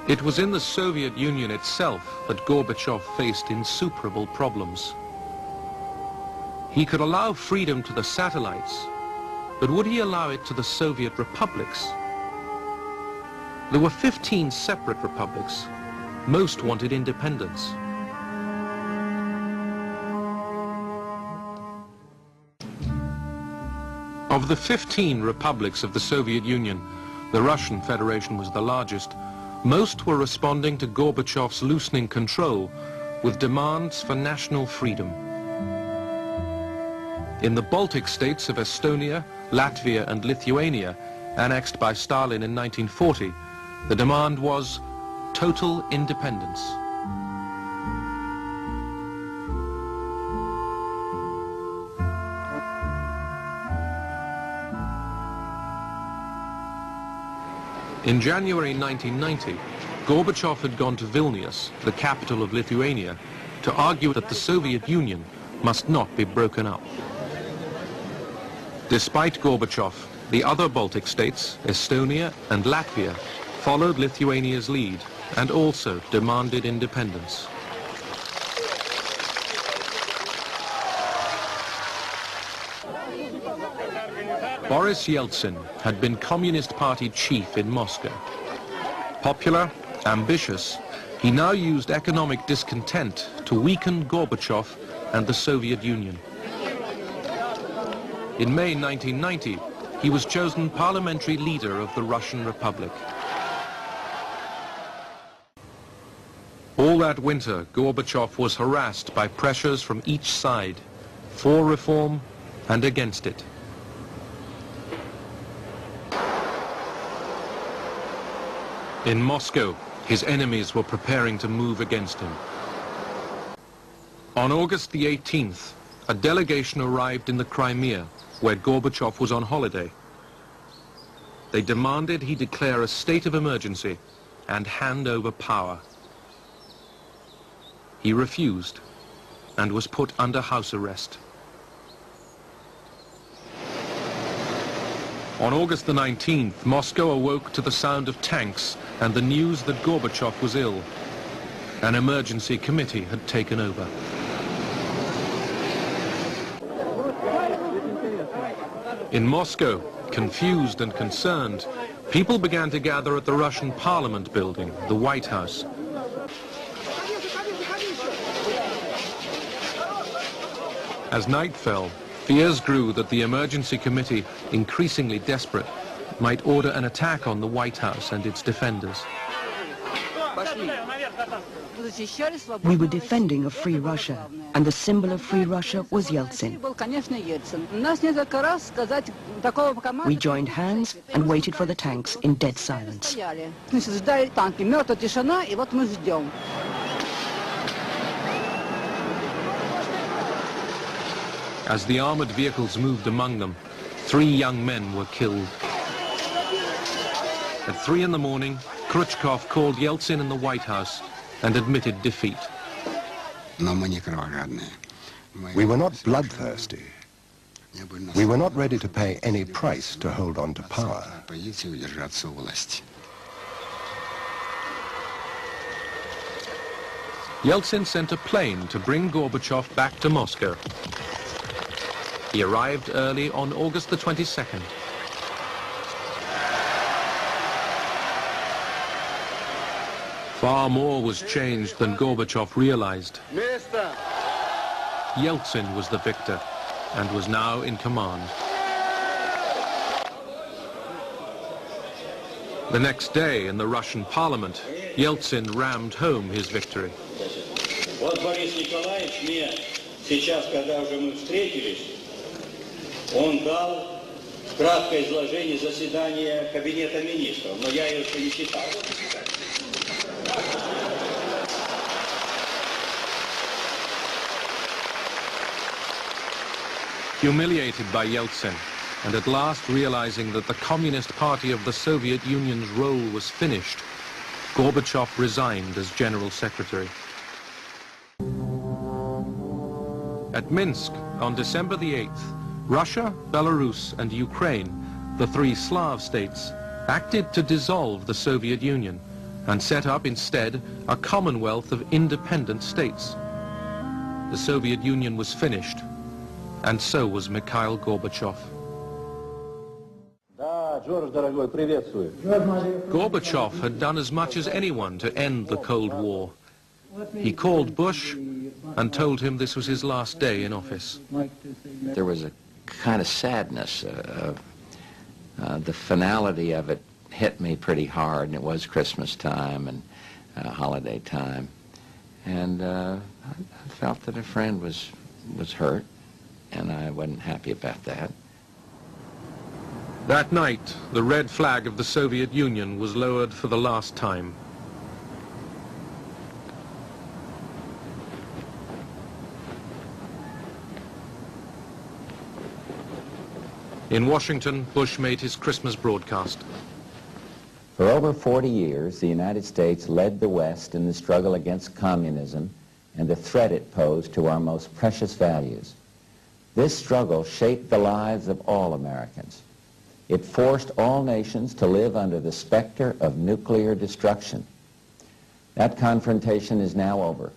It was in the Soviet Union itself that Gorbachev faced insuperable problems. He could allow freedom to the satellites, but would he allow it to the Soviet republics? There were 15 separate republics. Most wanted independence. Of the 15 republics of the Soviet Union, the Russian Federation was the largest. Most were responding to Gorbachev's loosening control with demands for national freedom. In the Baltic states of Estonia, Latvia and Lithuania, annexed by Stalin in 1940, the demand was total independence. In January 1990, Gorbachev had gone to Vilnius, the capital of Lithuania, to argue that the Soviet Union must not be broken up. Despite Gorbachev, the other Baltic states, Estonia and Latvia, followed Lithuania's lead and also demanded independence. Boris Yeltsin had been Communist Party chief in Moscow. Popular, ambitious, he now used economic discontent to weaken Gorbachev and the Soviet Union. In May 1990, he was chosen parliamentary leader of the Russian Republic. All that winter, Gorbachev was harassed by pressures from each side, for reform and against it. In Moscow, his enemies were preparing to move against him. On August the 18th, a delegation arrived in the Crimea, where Gorbachev was on holiday. They demanded he declare a state of emergency and hand over power. He refused and was put under house arrest. On August the 19th, Moscow awoke to the sound of tanks and the news that Gorbachev was ill. An emergency committee had taken over. In Moscow, confused and concerned, people began to gather at the Russian Parliament building, the White House. As night fell, fears grew that the emergency committee, increasingly desperate, might order an attack on the White House and its defenders. We were defending a free Russia, and the symbol of free Russia was Yeltsin. We joined hands and waited for the tanks in dead silence. As the armored vehicles moved among them, 3 young men were killed. At 3 in the morning, Khrushchev called Yeltsin in the White House and admitted defeat. We were not bloodthirsty. We were not ready to pay any price to hold on to power. Yeltsin sent a plane to bring Gorbachev back to Moscow. He arrived early on August the 22nd. Far more was changed than Gorbachev realized. Yeltsin was the victor and was now in command. The next day in the Russian parliament, Yeltsin rammed home his victory. Он дал краткое изложение заседания Кабинета министров, но я еще не читал. Humiliated by Yeltsin, and at last realizing that the Communist Party of the Soviet Union's role was finished, Gorbachev resigned as General Secretary. At Minsk, on December the 8th, Russia, Belarus and Ukraine, the 3 Slav states, acted to dissolve the Soviet Union and set up instead a commonwealth of independent states. The Soviet Union was finished, and so was Mikhail Gorbachev. Gorbachev had done as much as anyone to end the Cold War. He called Bush and told him this was his last day in office. There was a kind of sadness. The finality of it hit me pretty hard, and it was Christmas time and holiday time. And I felt that a friend was hurt, and I wasn't happy about that. That night, the red flag of the Soviet Union was lowered for the last time. In Washington, Bush made his Christmas broadcast. For over 40 years, the United States led the West in the struggle against communism and the threat it posed to our most precious values. This struggle shaped the lives of all Americans. It forced all nations to live under the specter of nuclear destruction. That confrontation is now over.